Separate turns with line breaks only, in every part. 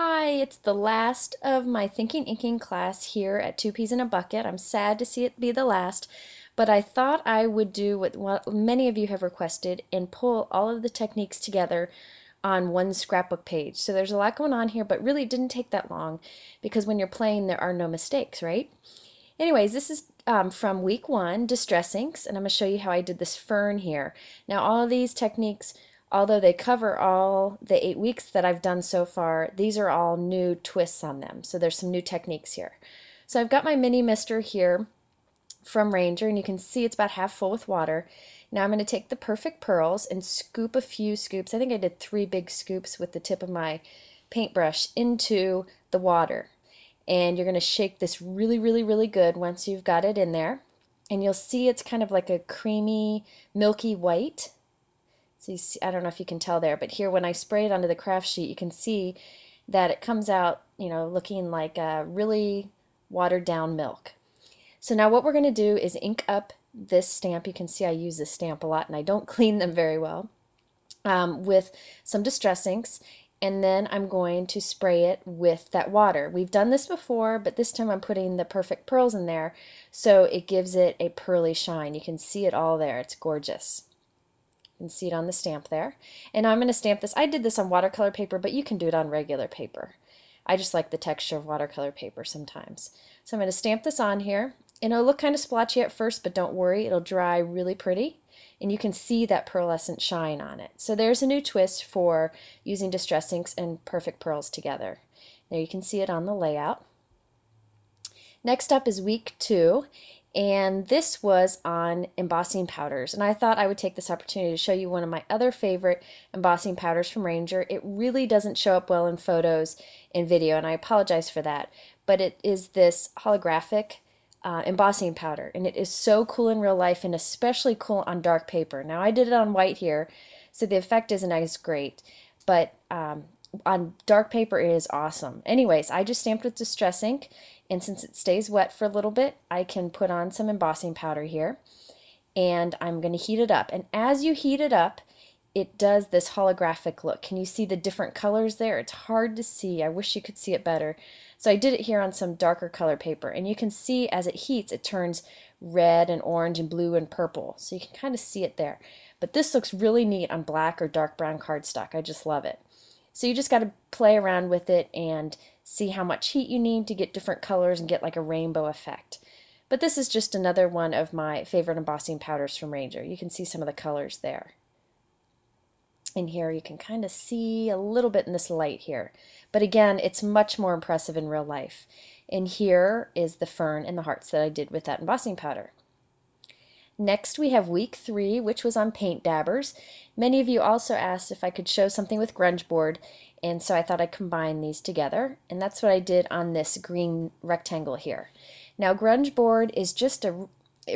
Hi, it's the last of my Thinking Inking class here at Two Peas in a Bucket. I'm sad to see it be the last, but I thought I would do what many of you have requested and pull all of the techniques together on one scrapbook page. So there's a lot going on here, but really it didn't take that long because when you're playing there are no mistakes, right? Anyways, this is from week one, Distress Inks, and I'm going to show you how I did this fern here. Now all of these techniques, although they cover all the 8 weeks that I've done so far, these are all new twists on them. So there's some new techniques here. So I've got my mini mister here from Ranger, and you can see it's about half full with water. Now I'm going to take the Perfect Pearls and scoop a few scoops. I think I did 3 big scoops with the tip of my paintbrush into the water. And you're going to shake this really good once you've got it in there. And you'll see it's kind of like a creamy, milky white. So you see, I don't know if you can tell there, but here when I spray it onto the craft sheet, you can see that it comes out, looking like a really watered down milk. So now what we're going to do is ink up this stamp. You can see I use this stamp a lot and I don't clean them very well, with some Distress inks, and then I'm going to spray it with that water. We've done this before, but this time I'm putting the Perfect Pearls in there so it gives it a pearly shine. You can see it all there. It's gorgeous. You can see it on the stamp there. And now I'm going to stamp this. I did this on watercolor paper, but you can do it on regular paper. I just like the texture of watercolor paper sometimes. So I'm going to stamp this on here. And it'll look kind of splotchy at first, but don't worry, it'll dry really pretty. And you can see that pearlescent shine on it. So there's a new twist for using Distress Inks and Perfect Pearls together. There you can see it on the layout. Next up is week 2, and this was on embossing powders. And I thought I would take this opportunity to show you one of my other favorite embossing powders from Ranger. It really doesn't show up well in photos and video, and I apologize for that. But it is this holographic embossing powder, and it is so cool in real life and especially cool on dark paper. Now I did it on white here, so the effect isn't as great, but on dark paper it is awesome. Anyways, I just stamped with Distress ink, and since it stays wet for a little bit, I can put on some embossing powder here, and I'm going to heat it up. And as you heat it up, it does this holographic look. Can you see the different colors there? It's hard to see. I wish you could see it better. So I did it here on some darker color paper, and you can see as it heats it turns red and orange and blue and purple. So you can kind of see it there. But this looks really neat on black or dark brown cardstock. I just love it. So you just got to play around with it and see how much heat you need to get different colors and get like a rainbow effect. But this is just another one of my favorite embossing powders from Ranger. You can see some of the colors there. In here you can kind of see a little bit in this light here, but again it's much more impressive in real life. And here is the fern and the hearts that I did with that embossing powder. Next we have week 3, which was on paint dabbers. Many of you also asked if I could show something with Grungeboard, and so I thought I'd combine these together, and that's what I did on this green rectangle here. Now Grungeboard is just a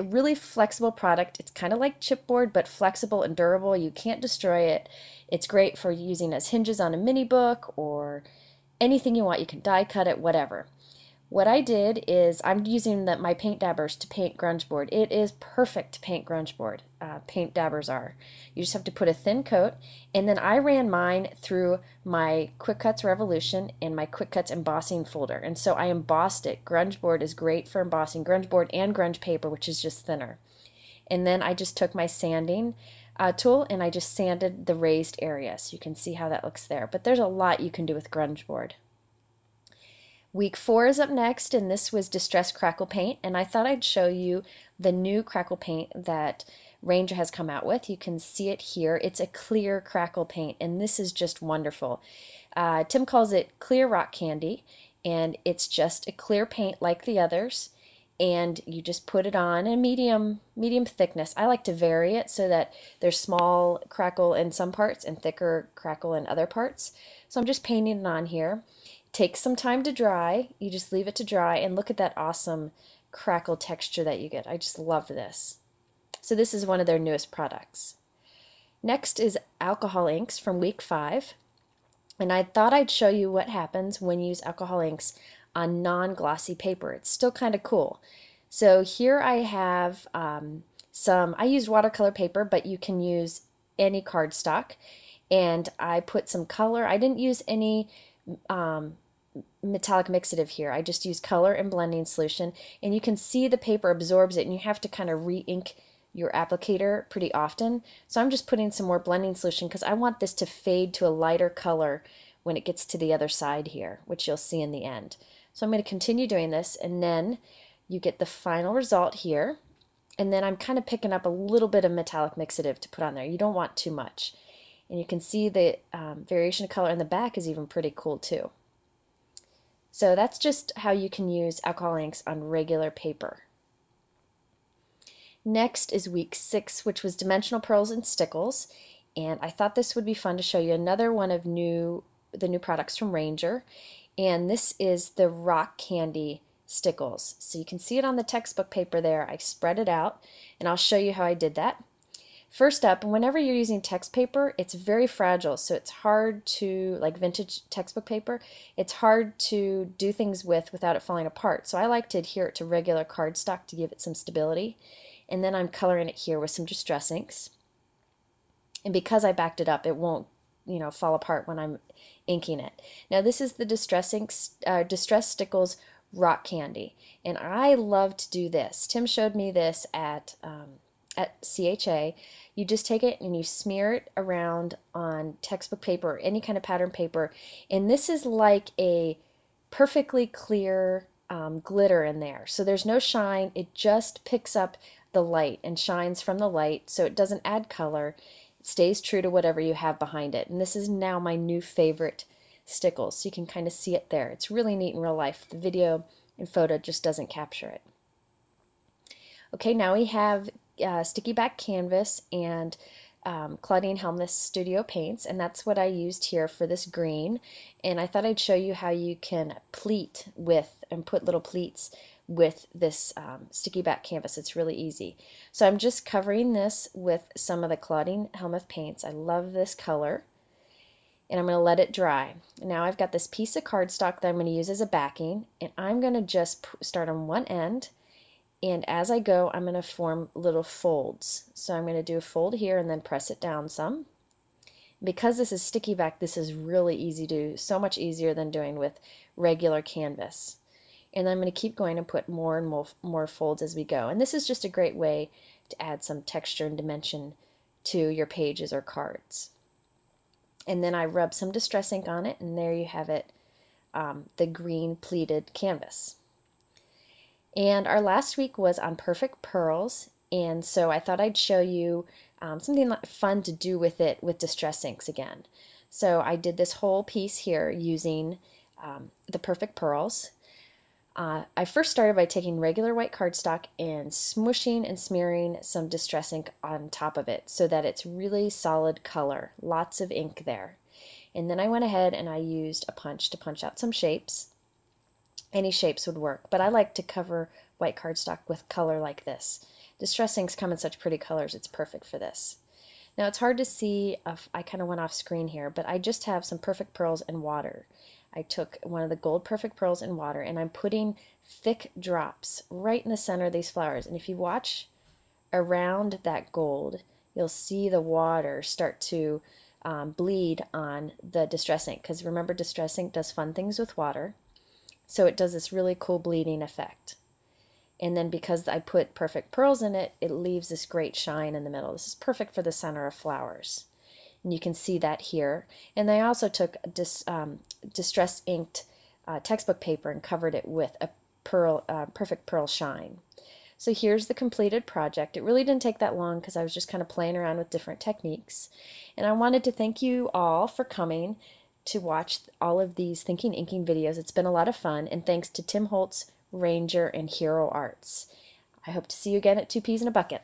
really flexible product. It's kind of like chipboard, but flexible and durable. You can't destroy it. It's great for using as hinges on a mini book or anything you want. You can die cut it, whatever. What I did is I'm using my paint dabbers to paint Grungeboard. It is perfect to paint Grungeboard. Paint dabbers are. You just have to put a thin coat, and then I ran mine through my Quick Cuts Revolution and my Quick Cuts embossing folder, and so I embossed it. Grungeboard is great for embossing, Grungeboard and grunge paper, which is just thinner. And then I just took my sanding tool and I just sanded the raised areas. You can see how that looks there, but there's a lot you can do with Grungeboard. Week 4 is up next, and this was Distress Crackle Paint, and I thought I'd show you the new Crackle Paint that Ranger has come out with. You can see it here. It's a clear Crackle Paint, and this is just wonderful. Tim calls it clear rock candy, and it's just a clear paint like the others, and you just put it on a medium thickness. I like to vary it so that there's small crackle in some parts and thicker crackle in other parts. So I'm just painting it on here. Takes some time to dry. You just leave it to dry, and look at that awesome crackle texture that you get. I just love this. So this is one of their newest products. Next is alcohol inks from week 5, and I thought I'd show you what happens when you use alcohol inks on non-glossy paper. It's still kind of cool. So here I have I used watercolor paper, but you can use any cardstock, and I put some color. I didn't use any um, metallic mixative here. I just use color and blending solution, and you can see the paper absorbs it, and you have to kind of re-ink your applicator pretty often. So I'm just putting some more blending solution because I want this to fade to a lighter color when it gets to the other side here, which you'll see in the end. So I'm going to continue doing this, and then you get the final result here. And then I'm kind of picking up a little bit of metallic mixative to put on there. You don't want too much. And you can see the variation of color in the back is even pretty cool too. So that's just how you can use alcohol inks on regular paper. Next is week 6, which was dimensional pearls and stickles. And I thought this would be fun to show you another one of the new products from Ranger. And this is the rock candy stickles. So you can see it on the textbook paper there. I spread it out, and I'll show you how I did that. First up, whenever you're using text paper, it's very fragile, so it's hard to, like vintage textbook paper, it's hard to do things with without it falling apart. So I like to adhere it to regular cardstock to give it some stability. And then I'm coloring it here with some distress inks. And because I backed it up, it won't, fall apart when I'm inking it. Now this is the Distress Stickles Rock Candy, and I love to do this. Tim showed me this at CHA. You just take it and you smear it around on textbook paper or any kind of pattern paper, and this is like a perfectly clear glitter in there. So there's no shine, it just picks up the light and shines from the light, so it doesn't add color. It stays true to whatever you have behind it. And this is now my new favorite Stickles, so you can kind of see it there. It's really neat in real life. The video and photo just doesn't capture it. Okay, now we have sticky back canvas and Claudine Helmness Studio paints, and that's what I used here for this green. And I thought I'd show you how you can pleat with and put little pleats with this sticky back canvas. It's really easy. So I'm just covering this with some of the Claudine Helmness paints. I love this color. And I'm going to let it dry. Now I've got this piece of cardstock that I'm going to use as a backing, and I'm going to just start on one end, and as I go I'm going to form little folds. So I'm going to do a fold here and then press it down some. Because this is sticky back, this is really easy to do, so much easier than doing with regular canvas. And I'm going to keep going and put more and more folds as we go. And this is just a great way to add some texture and dimension to your pages or cards. And then I rub some distress ink on it, and there you have it, the green pleated canvas. And our last week was on perfect pearls, and so I thought I'd show you something fun to do with it with distress inks again. So I did this whole piece here using the perfect pearls. I first started by taking regular white cardstock and smushing and smearing some distress ink on top of it so that it's really solid color, lots of ink there. And then I went ahead and I used a punch to punch out some shapes. Any shapes would work, but I like to cover white cardstock with color like this. Distress inks come in such pretty colors, it's perfect for this. Now it's hard to see, I kind of went off screen here, but I just have some perfect pearls and water. I took one of the gold perfect pearls in water, and I'm putting thick drops right in the center of these flowers. And if you watch around that gold, you'll see the water start to bleed on the distress ink, because remember, distress ink does fun things with water. So it does this really cool bleeding effect. And then because I put perfect pearls in it, it leaves this great shine in the middle. This is perfect for the center of flowers. And you can see that here. And I also took distress inked textbook paper and covered it with a perfect pearl shine. So here's the completed project. It really didn't take that long because I was just kind of playing around with different techniques. And I wanted to thank you all for coming to watch all of these Thinking Inking videos. It's been a lot of fun, and thanks to Tim Holtz, Ranger, and Hero Arts. I hope to see you again at 2 Peas in a Bucket.